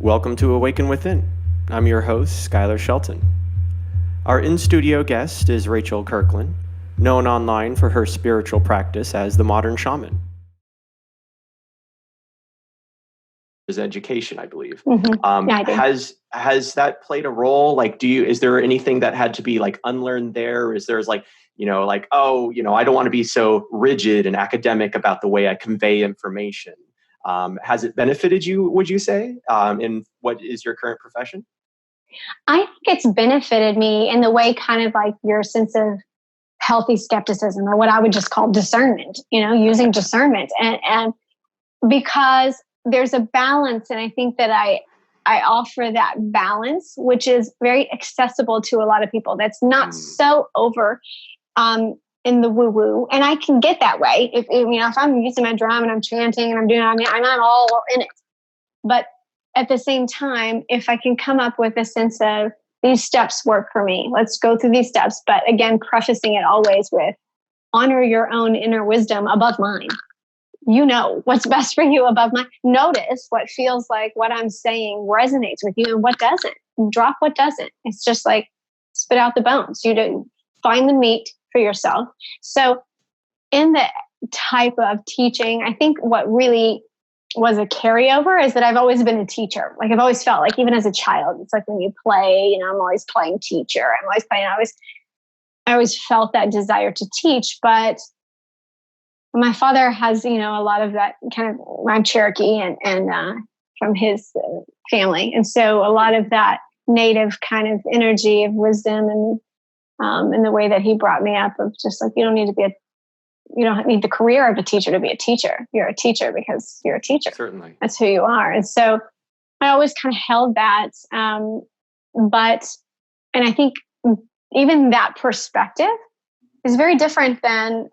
Welcome to Awaken Within. I'm your host, Skylar Shelton. Our in-studio guest is Rachel Kirkland, known online for her spiritual practice as the Modern Shaman. Education, I believe. Yeah, I do. Has that played a role? Like, is there anything that had to be like unlearned there? Is there's like, I don't want to be so rigid and academic about the way I convey information. Has it benefited you, would you say, in what is your current profession? I think it's benefited me in the way kind of like your sense of healthy skepticism, or what I would just call discernment, using discernment. And because there's a balance, and I think that I offer that balance, which is very accessible to a lot of people. That's not so over in the woo woo, and I can get that way if I'm using my drum and I'm chanting and I'm doing, I'm not all in it. But at the same time, if I can come up with a sense of these steps work for me, let's go through these steps. But again, prefacing it always with honor your own inner wisdom above mine. You know what's best for you above mine. Notice what feels like what I'm saying resonates with you and what doesn't. Drop what doesn't. It's just like spit out the bones. You do find the meat for yourself. So in the type of teaching, I think what really was a carryover is that I've always been a teacher. Like I've always felt like, even as a child, it's like when you play, I'm always playing teacher. I'm always playing. I always felt that desire to teach, but my father has, a lot of that kind of, I'm Cherokee and from his family. And so a lot of that native kind of energy of wisdom and the way that he brought me up, of just like, you don't need the career of a teacher to be a teacher. You're a teacher because you're a teacher. Certainly. That's who you are. And so I always kind of held that. And I think even that perspective is very different than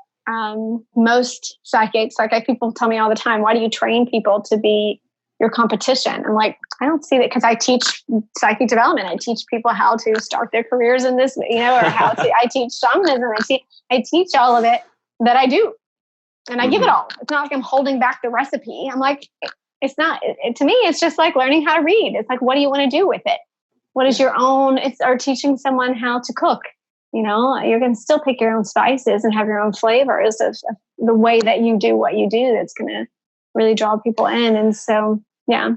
most psychics. Like people tell me all the time, why do you train people to be your competition? I'm like, I don't see that, because I teach psychic development. I teach people how to start their careers in this, or how to, I teach shamanism. I teach all of it that I do. And I give it all. It's not like I'm holding back the recipe. I'm like, it's not, to me, it's just like learning how to read. It's like, what do you want to do with it? What is your own, or teaching someone how to cook. You're going to still pick your own spices and have your own flavors of the way that you do what you do. That's going to really draw people in. And so, yeah,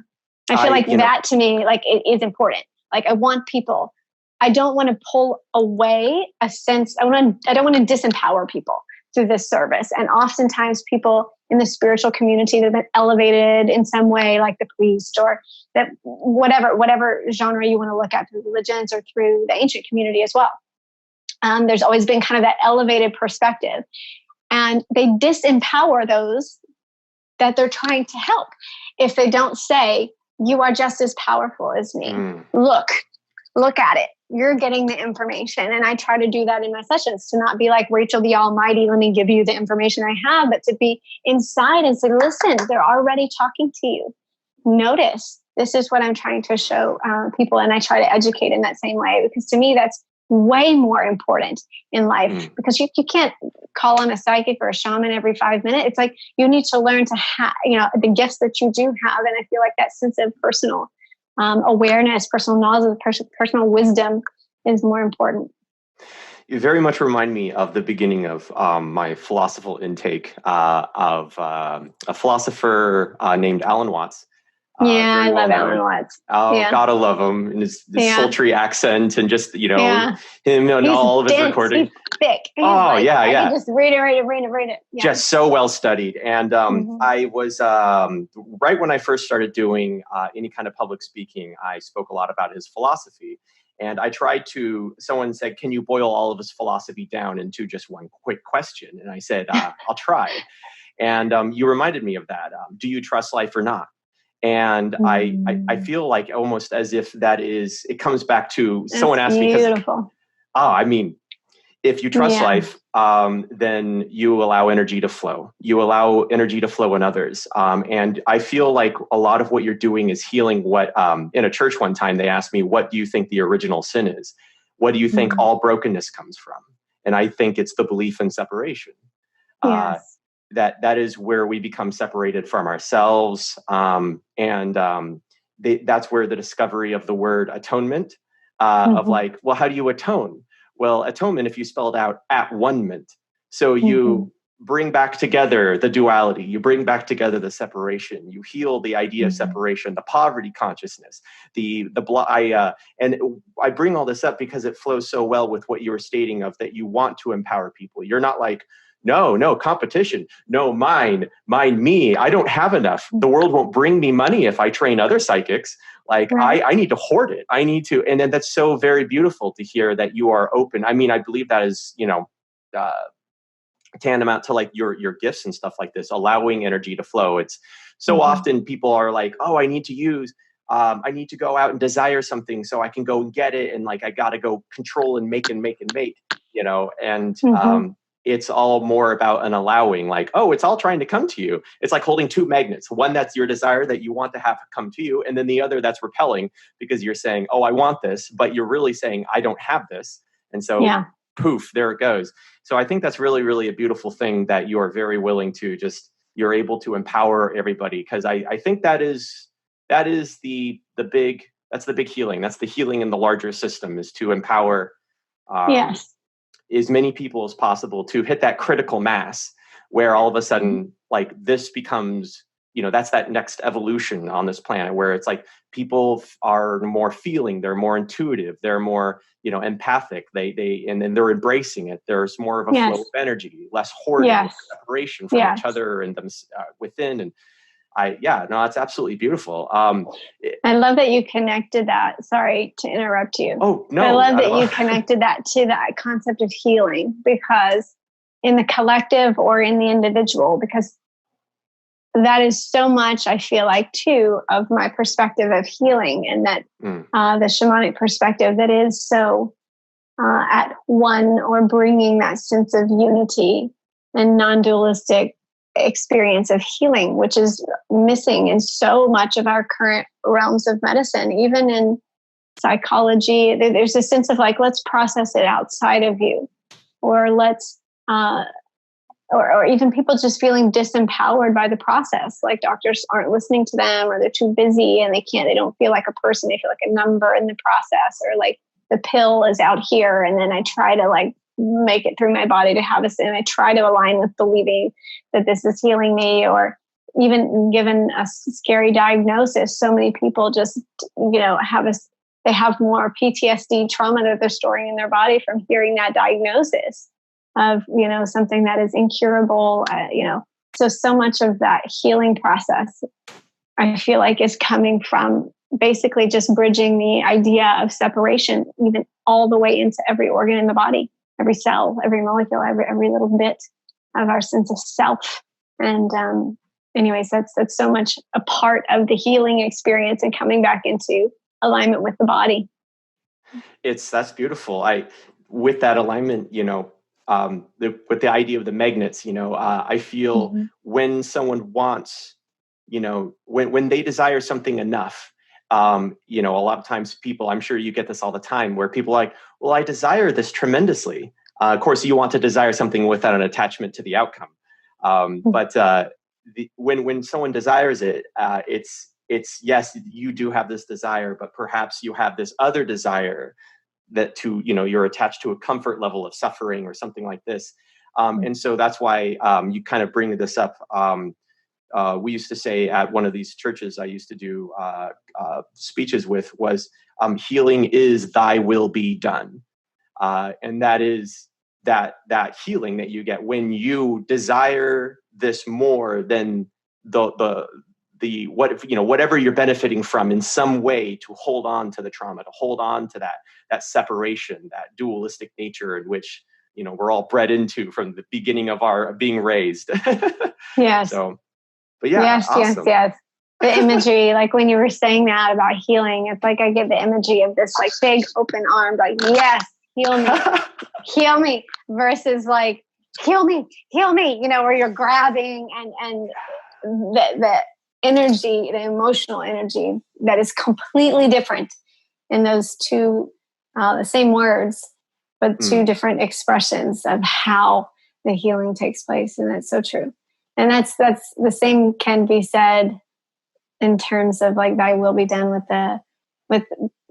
I feel like that to me, like it is important. Like I want people, I don't want to pull away a sense. I don't want to disempower people through this service. And oftentimes people in the spiritual community that have been elevated in some way, like the priest, or that whatever genre you want to look at, through religions or through the ancient community as well. There's always been kind of that elevated perspective, and they disempower those that they're trying to help. If they don't say, you are just as powerful as me. Look at it. You're getting the information. And I try to do that in my sessions, to not be like Rachel the Almighty, let me give you the information I have, but to be inside and say, listen, they're already talking to you. Notice, this is what I'm trying to show people. And I try to educate in that same way, because to me, that's way more important in life, because you can't call on a psychic or a shaman every 5 minutes. It's like, you need to learn to have, the gifts that you do have. And I feel like that sense of personal awareness, personal knowledge, personal wisdom is more important. You very much remind me of the beginning of my philosophical intake of a philosopher named Alan Watts. I love Alan Watts. Oh, yeah. Gotta love him, and his sultry accent, and just him and all of his recording. He's thick. I can just read it. Yeah. Just so well studied. And I was right when I first started doing any kind of public speaking, I spoke a lot about his philosophy. And I tried to. Someone said, "Can you boil all of his philosophy down into just one quick question?" And I said, "I'll try." And you reminded me of that. Do you trust life or not? And I feel like almost as if that is, it comes back to someone asked me, beautiful. If you trust life, then you allow energy to flow. You allow energy to flow in others. And I feel like a lot of what you're doing is healing what, in a church one time, they asked me, what do you think the original sin is? What do you think all brokenness comes from? And I think it's the belief in separation. Yes. That is where we become separated from ourselves. that's where the discovery of the word atonement, of like, well, how do you atone? Well, atonement, if you spelled out at one-ment. So you bring back together the duality, you bring back together the separation, you heal the idea of separation, the poverty consciousness, and I bring all this up because it flows so well with what you were stating of that you want to empower people. You're not like, no competition, no mine, me. I don't have enough. The world won't bring me money if I train other psychics. Like I need to hoard it. I need to, and then that's so very beautiful to hear that you are open. I mean, I believe that is, tantamount to like your gifts and stuff like this, allowing energy to flow. It's so often people are like, oh, I need to go out and desire something so I can go and get it. And like, I got to go control and make, and it's all more about an allowing, like, oh, it's all trying to come to you. It's like holding two magnets, one that's your desire that you want to have come to you, and then the other that's repelling because you're saying, oh, I want this, but you're really saying, I don't have this. And so poof, there it goes. So I think that's really, really a beautiful thing that you are very willing to you're able to empower everybody. Because I think that's the big healing. That's the healing in the larger system, is to empower as many people as possible to hit that critical mass where all of a sudden, like, this becomes, that's that next evolution on this planet where it's like people are more feeling, they're more intuitive, they're more, empathic. And then they're embracing it. There's more of a flow of energy, less hoarding, separation from each other and them within. And it's absolutely beautiful. I love that you connected that. Sorry to interrupt you. Oh, no. I love that you connected that to that concept of healing, because in the collective or in the individual, because that is so much, I feel like, too, of my perspective of healing, and that the shamanic perspective that is so at one, or bringing that sense of unity and non-dualistic experience of healing, which is missing in so much of our current realms of medicine. Even in psychology, there's a sense of like, let's process it outside of you, or let's or even people just feeling disempowered by the process, like doctors aren't listening to them, or they're too busy and they don't feel like a person, they feel like a number in the process, or like the pill is out here and then I try to like make it through my body to have this, and I try to align with believing that this is healing me. Or even given a scary diagnosis, so many people just they have more PTSD trauma that they're storing in their body from hearing that diagnosis of something that is incurable. So much of that healing process, I feel like, is coming from basically just bridging the idea of separation, even all the way into every organ in the body, every cell, every molecule, every little bit of our sense of self. And anyways, that's so much a part of the healing experience and coming back into alignment with the body. That's beautiful. With that alignment, with the idea of the magnets, I feel when someone wants, when they desire something enough, a lot of times people, I'm sure you get this all the time, where people are like, well, I desire this tremendously. Of course, you want to desire something without an attachment to the outcome. But when someone desires it, it's yes, you do have this desire, but perhaps you have this other desire that you're attached to a comfort level of suffering or something like this. And so that's why you kind of bring this up. We used to say at one of these churches I used to do speeches with was, healing is thy will be done. And that is that healing that you get when you desire this more than whatever you're benefiting from in some way, to hold on to the trauma, to hold on to that separation, that dualistic nature in which, we're all bred into from the beginning of our being raised. Yes. So, but yeah. Yes, awesome. Yes. The imagery, like when you were saying that about healing, it's like I get the imagery of this like big open arm, like, yes, heal me, heal me, versus like, heal me, where you're grabbing and the energy, the emotional energy that is completely different in those two, the same words, but two different expressions of how the healing takes place. And that's so true. And that's the same can be said in terms of like thy will be done with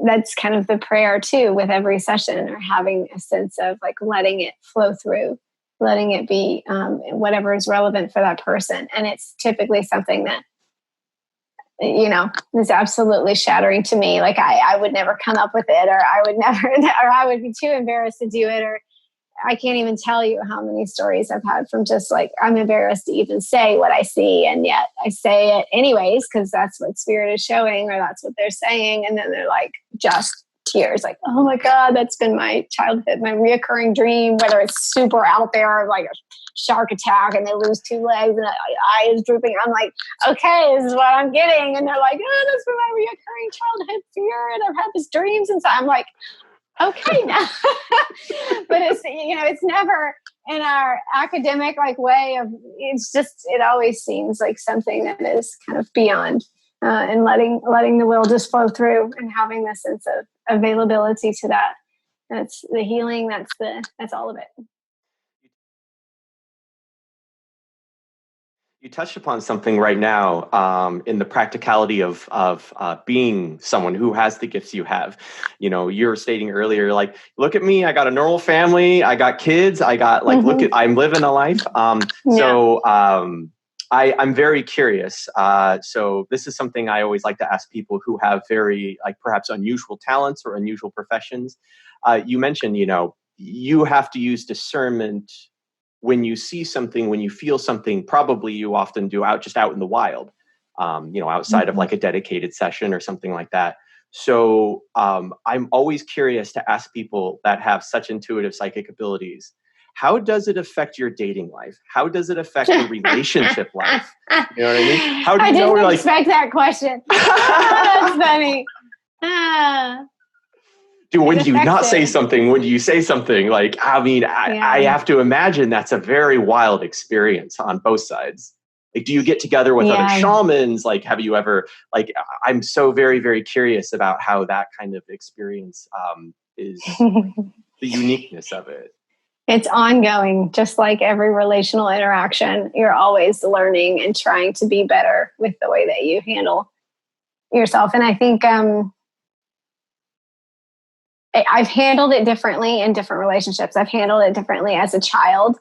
that's kind of the prayer too with every session, or having a sense of like letting it flow through, letting it be whatever is relevant for that person. And it's typically something that, you know, is absolutely shattering to me. Like I would never come up with it, or I would never, or I would be too embarrassed to do it, or I can't even tell you how many stories I've had from just like, I'm embarrassed to even say what I see. And yet I say it anyways, because that's what spirit is showing, or that's what they're saying. And then they're like, just tears, like, oh my God, that's been my childhood, my reoccurring dream, whether it's super out there, like a shark attack and they lose 2 legs and eye is drooping. I'm like, okay, this is what I'm getting. And they're like, oh, that's been my reoccurring childhood fear. And I've had these dreams. And so I'm like, okay now. But it's, you know, it's never in our academic like way of, it's just, it always seems like something that is kind of beyond, and letting the will just flow through, and having this sense of availability to that. That's the healing. That's all of it. You touched upon something right now, in the practicality of being someone who has the gifts you have. You know, you were stating earlier, like, look at me, I got a normal family, I got kids, I got like, look at, I'm living a life. So I'm very curious. So this is something I always like to ask people who have very like perhaps unusual talents or unusual professions. You mentioned, you know, you have to use discernment when you see something, when you feel something. Probably you often do out in the wild, you know, outside of like a dedicated session or something like that. So I'm always curious to ask people that have such intuitive psychic abilities, how does it affect your dating life? How does it affect your relationship life? You know what I mean? How do you know? I didn't expect that question. Oh, that's funny. When you not say something, when you say something, like, I mean, I have to imagine that's a very wild experience on both sides. Like, do you get together with other shamans? Like, have you ever, like, I'm so very, very curious about how that kind of experience is, the uniqueness of it. It's ongoing, just like every relational interaction. You're always learning and trying to be better with the way that you handle yourself. And I think, I've handled it differently in different relationships. I've handled it differently as a child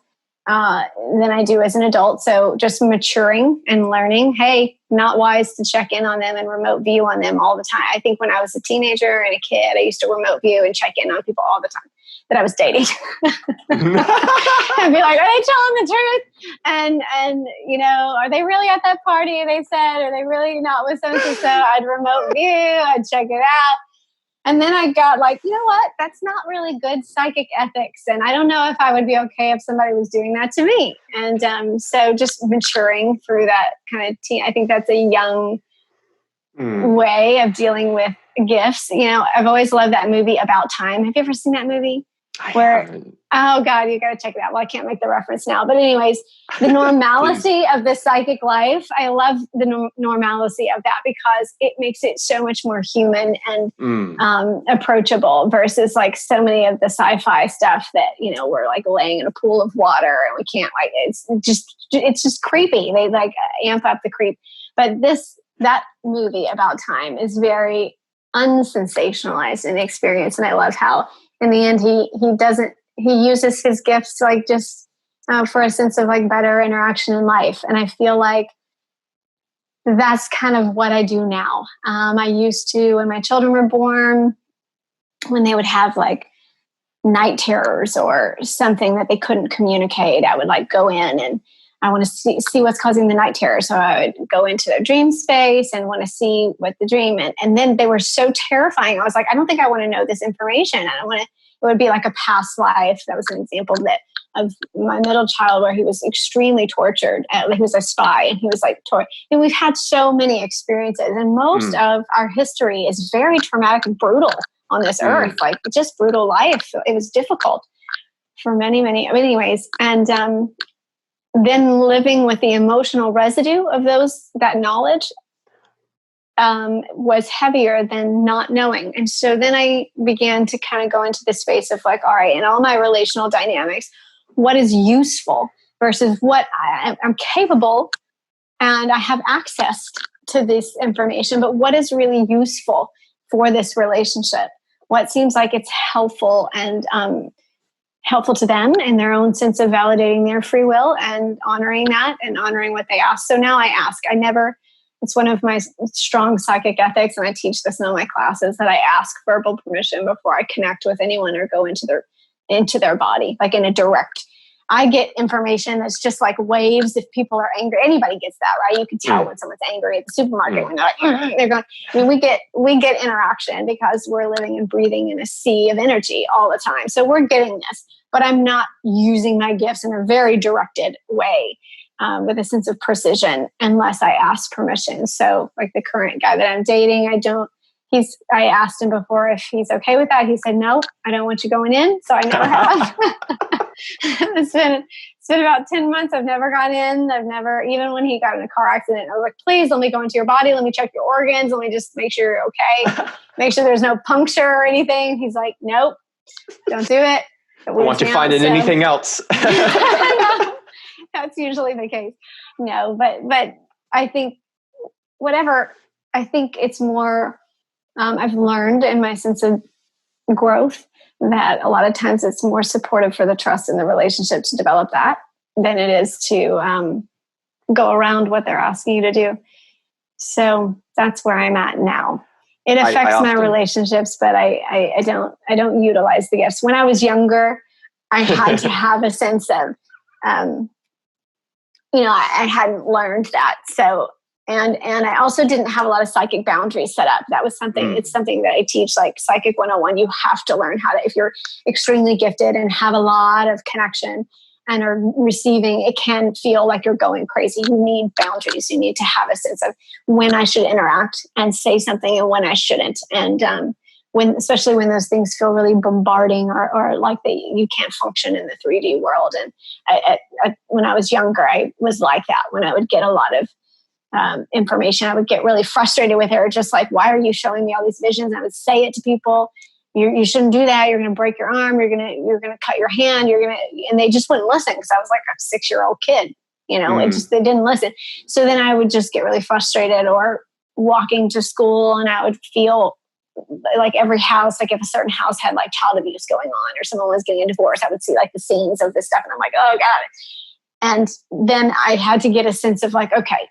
than I do as an adult. So just maturing and learning, hey, not wise to check in on them and remote view on them all the time. I think when I was a teenager and a kid, I used to remote view and check in on people all the time that I was dating. And be like, are they telling the truth? And you know, are they really at that party they said? Are they really not with so-and-so? I'd remote view, I'd check it out. And then I got like, you know what? That's not really good psychic ethics. And I don't know if I would be okay if somebody was doing that to me. And so just maturing through that kind of I think that's a young way of dealing with gifts. You know, I've always loved that movie About Time. Have you ever seen that movie? Oh God, you got to check it out. Well, I can't make the reference now, but anyways, the normalcy of the psychic life. I love the normalcy of that because it makes it so much more human and approachable versus like so many of the sci-fi stuff that, you know, we're like laying in a pool of water and we can't like, it's just creepy. They like amp up the creep, but that movie About Time is very unsensationalized in the experience. And I love how in the end, he uses his gifts like just for a sense of like better interaction in life. And I feel like that's kind of what I do now. I used to, when my children were born, when they would have like night terrors or something that they couldn't communicate, I would like go in and I want to see what's causing the night terror. So I would go into their dream space and want to see what the dream and then they were so terrifying. I was like, I don't think I want to know this information. I don't want to, it would be like a past life. That was an example of my middle child where he was extremely tortured. He was a spy and he was like, and we've had so many experiences and most of our history is very traumatic and brutal on this earth, like just brutal life. It was difficult for many ways. And, then living with the emotional residue of that knowledge was heavier than not knowing. And so then I began to kind of go into the space of like, all right, in all my relational dynamics, what is useful versus what I'm capable and I have access to this information, but what is really useful for this relationship? What seems like it's helpful and helpful to them in their own sense of validating their free will and honoring that and honoring what they ask. So now I ask. It's one of my strong psychic ethics, and I teach this in all my classes, that I ask verbal permission before I connect with anyone or go into their body, like in a direct. I get information that's just like waves. If people are angry, anybody gets that, right? You can tell when someone's angry at the supermarket when they're like, they're going. I mean, we get interaction because we're living and breathing in a sea of energy all the time. So we're getting this, but I'm not using my gifts in a very directed way with a sense of precision unless I ask permission. So, like the current guy that I'm dating, I asked him before if he's okay with that. He said, no, I don't want you going in. So I never have. It's been about 10 months. I've never gone in. Even when he got in a car accident, I was like, please let me go into your body. Let me check your organs. Let me just make sure you're okay. Make sure there's no puncture or anything. He's like, nope, don't do it. I want you finding anything else. That's usually the case. No, but I think it's more, I've learned in my sense of growth that a lot of times it's more supportive for the trust in the relationship to develop that than it is to go around what they're asking you to do. So that's where I'm at now. It affects my relationships, but I don't utilize the gifts. When I was younger, I had to have a sense of, I hadn't learned that. So, and I also didn't have a lot of psychic boundaries set up. That was something, it's something that I teach, like Psychic 101. You have to learn how to, if you're extremely gifted and have a lot of connection and are receiving, it can feel like you're going crazy. You need boundaries. You need to have a sense of when I should interact and say something and when I shouldn't. And especially when those things feel really bombarding or like you can't function in the 3D world. And when I was younger, I was like that. When I would get a lot of information, I would get really frustrated with her, just like, why are you showing me all these visions? I would say it to people. You shouldn't do that. You're going to break your arm. You're going to cut your hand. And they just wouldn't listen because I was like a 6-year-old kid. They didn't listen. So then I would just get really frustrated, or walking to school and I would feel like every house, like if a certain house had like child abuse going on or someone was getting a divorce, I would see like the scenes of this stuff and I'm like, oh God. And then I had to get a sense of like, okay,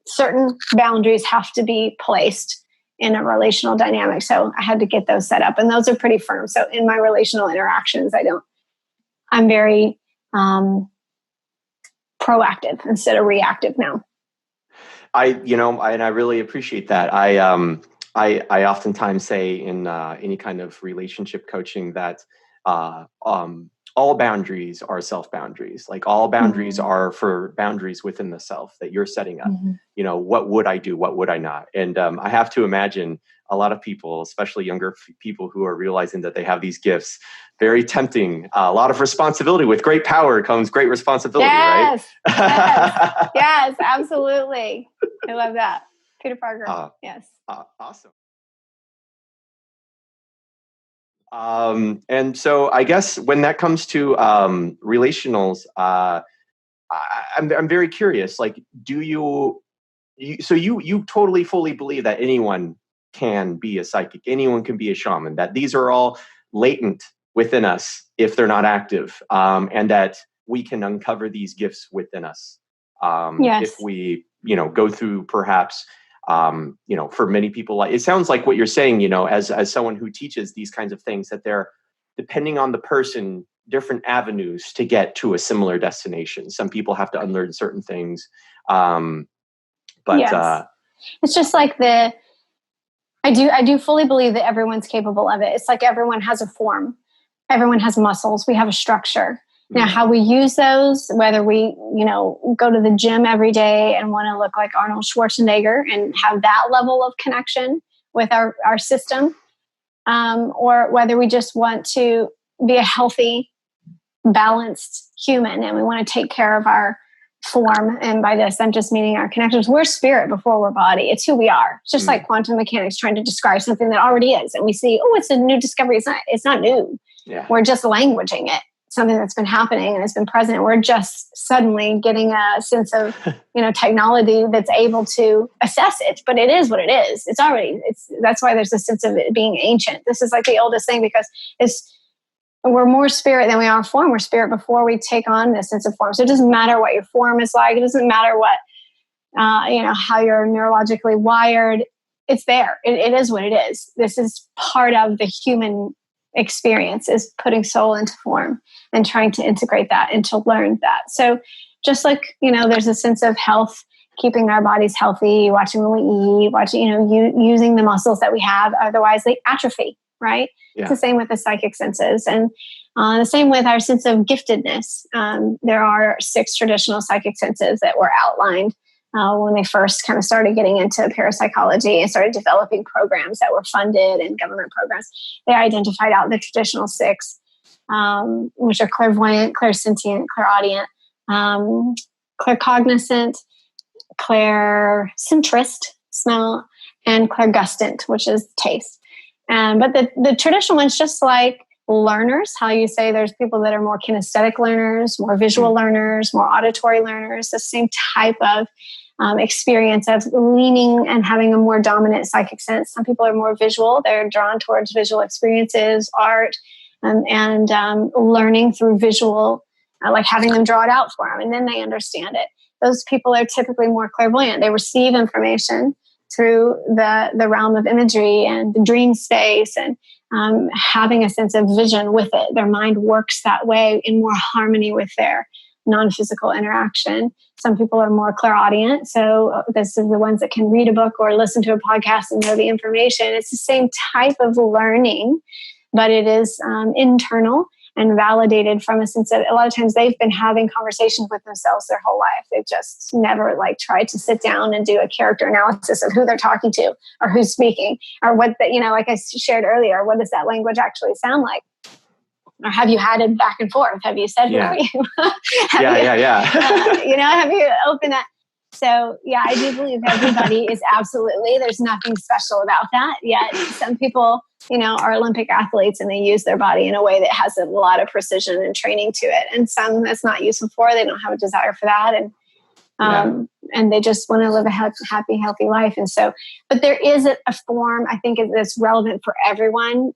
certain boundaries have to be placed in a relational dynamic. So I had to get those set up, and those are pretty firm. So in my relational interactions, I'm very proactive instead of reactive now. I really appreciate that. I oftentimes say in any kind of relationship coaching that all boundaries are self boundaries. Like all boundaries are for boundaries within the self that you're setting up. What would I do? What would I not? And I have to imagine a lot of people, especially younger people who are realizing that they have these gifts, very tempting, a lot of responsibility. With great power comes great responsibility, right? Yes, absolutely. I love that. Peter Parker. Yes. Awesome. And so I guess when that comes to relationals, I'm very curious, like, do you totally fully believe that anyone can be a psychic, anyone can be a shaman, that these are all latent within us if they're not active, and that we can uncover these gifts within us if we, go through perhaps for many people, like it sounds like what you're saying, as someone who teaches these kinds of things, that they're, depending on the person, different avenues to get to a similar destination. Some people have to unlearn certain things. It's just like I do fully believe that everyone's capable of it. It's like everyone has a form. Everyone has muscles. We have a structure. Now, how we use those, whether we, go to the gym every day and want to look like Arnold Schwarzenegger and have that level of connection with our system, or whether we just want to be a healthy, balanced human and we want to take care of our form. And by this, I'm just meaning our connections. We're spirit before we're body. It's who we are. It's just like quantum mechanics trying to describe something that already is. And we see, it's a new discovery. It's not new. Yeah. We're just languaging it. something that's been happening and it's been present. We're just suddenly getting a sense of, technology that's able to assess it, but it is what it is. That's why there's a sense of it being ancient. This is like the oldest thing because we're more spirit than we are form. We're spirit before we take on this sense of form. So it doesn't matter what your form is like. It doesn't matter what, how you're neurologically wired. It's there. It is what it is. This is part of the human experience, is putting soul into form and trying to integrate that and to learn that. So just like, there's a sense of health, keeping our bodies healthy, watching when we eat, using the muscles that we have, otherwise they atrophy, right? Yeah. It's the same with the psychic senses, and the same with our sense of giftedness. There are 6 traditional psychic senses that were outlined when they first kind of started getting into parapsychology and started developing programs that were funded and government programs. They identified out the traditional 6, which are clairvoyant, clairsentient, clairaudient, claircognizant, claircentrist, smell, and clairgustant, which is taste. But the traditional ones, just like learners, how you say there's people that are more kinesthetic learners, more visual learners, more auditory learners, the same type of experience of leaning and having a more dominant psychic sense. Some people are more visual. They're drawn towards visual experiences, art, and learning through visual, like having them draw it out for them, and then they understand it. Those people are typically more clairvoyant. They receive information through the realm of imagery and the dream space, and having a sense of vision with it. Their mind works that way in more harmony with their non-physical interaction. Some people are more clairaudient. So this is the ones that can read a book or listen to a podcast and know the information. It's the same type of learning, but it is internal and validated from a sense of, a lot of times they've been having conversations with themselves their whole life. They've just never tried to sit down and do a character analysis of who they're talking to or who's speaking or what like I shared earlier, what does that language actually sound like? Or have you had it back and forth? Have you said, yeah. who are you? Yeah. Have you opened that? So, yeah, I do believe everybody is absolutely, there's nothing special about that. Yet some people, are Olympic athletes and they use their body in a way that has a lot of precision and training to it. And some that's not useful for, they don't have a desire for that. And they just want to live a happy, healthy life. And so, but there is a form, I think, that's relevant for everyone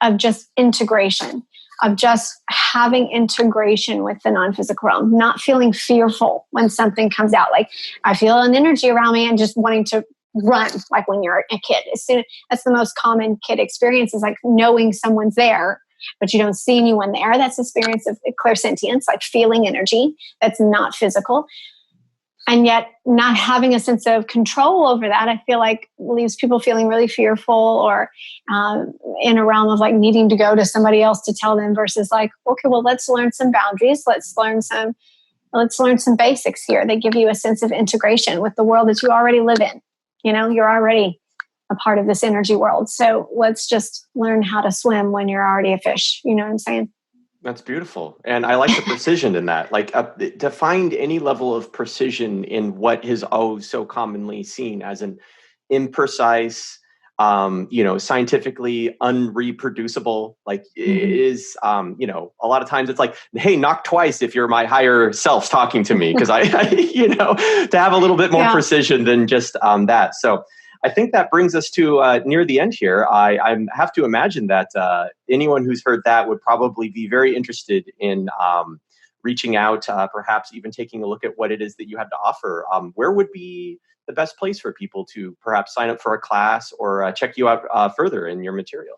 of just integration, of just having integration with the non-physical realm, not feeling fearful when something comes out. Like I feel an energy around me and just wanting to run, like when you're a kid. That's the most common kid experience, is like knowing someone's there, but you don't see anyone there. That's the experience of clairsentience, like feeling energy that's not physical. And yet not having a sense of control over that, I feel like leaves people feeling really fearful or in a realm of like needing to go to somebody else to tell them, versus like, okay, well, let's learn some boundaries. Let's learn some basics here. They give you a sense of integration with the world that you already live in. You're already a part of this energy world. So let's just learn how to swim when you're already a fish. You know what I'm saying? That's beautiful. And I like the precision in that. Like to find any level of precision in what is so commonly seen as an imprecise, scientifically unreproducible, is, a lot of times it's like, hey, knock twice if you're my higher self talking to me. Because I to have a little bit more precision than just that. So I think that brings us to near the end here. I have to imagine that anyone who's heard that would probably be very interested in reaching out, perhaps even taking a look at what it is that you have to offer. Where would be the best place for people to perhaps sign up for a class or check you out further in your material?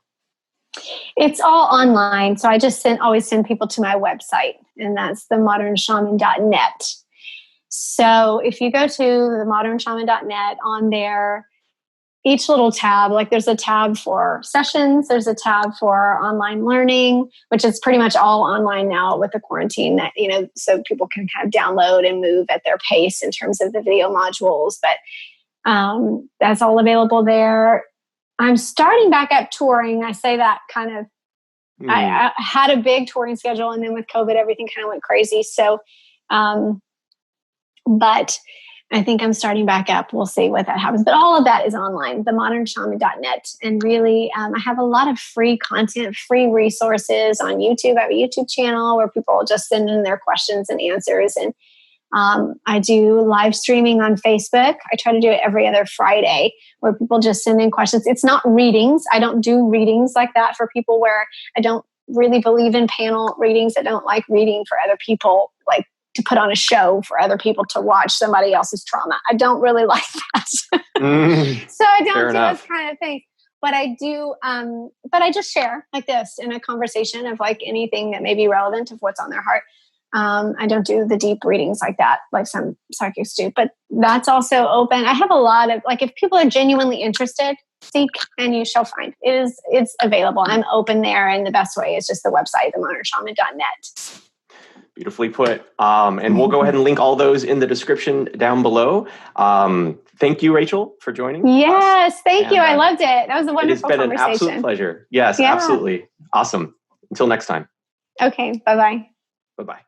It's all online. So I just always send people to my website, and that's themodernshaman.net. So if you go to themodernshaman.net, on there, each little tab, like there's a tab for sessions, there's a tab for online learning, which is pretty much all online now with the quarantine, that, so people can kind of download and move at their pace in terms of the video modules. But that's all available there. I'm starting back up touring. I say that kind of, I had a big touring schedule, and then with COVID, everything kind of went crazy. So, but I think I'm starting back up. We'll see what that happens. But all of that is online, themodernshaman.net. And really, I have a lot of free content, free resources on YouTube. I have a YouTube channel where people just send in their questions and answers. And I do live streaming on Facebook. I try to do it every other Friday where people just send in questions. It's not readings. I don't do readings like that for people where I don't really believe in panel readings. I don't like reading for other people, like to put on a show for other people to watch somebody else's trauma. I don't really like that. So I don't do those kind of things. But I do, but I just share like this in a conversation of like anything that may be relevant of what's on their heart. I don't do the deep readings like that, like some psychics do, but that's also open. I have a lot of, like, if people are genuinely interested, seek and you shall find. It's available. I'm open there. And the best way is just the website, themodernshaman.net. Beautifully put. And we'll go ahead and link all those in the description down below. Thank you, Rachel, for joining. Yes, thank you. I loved it. That was a wonderful conversation. It's been an absolute pleasure. Yes, absolutely. Awesome. Until next time. Okay. Bye-bye. Bye-bye.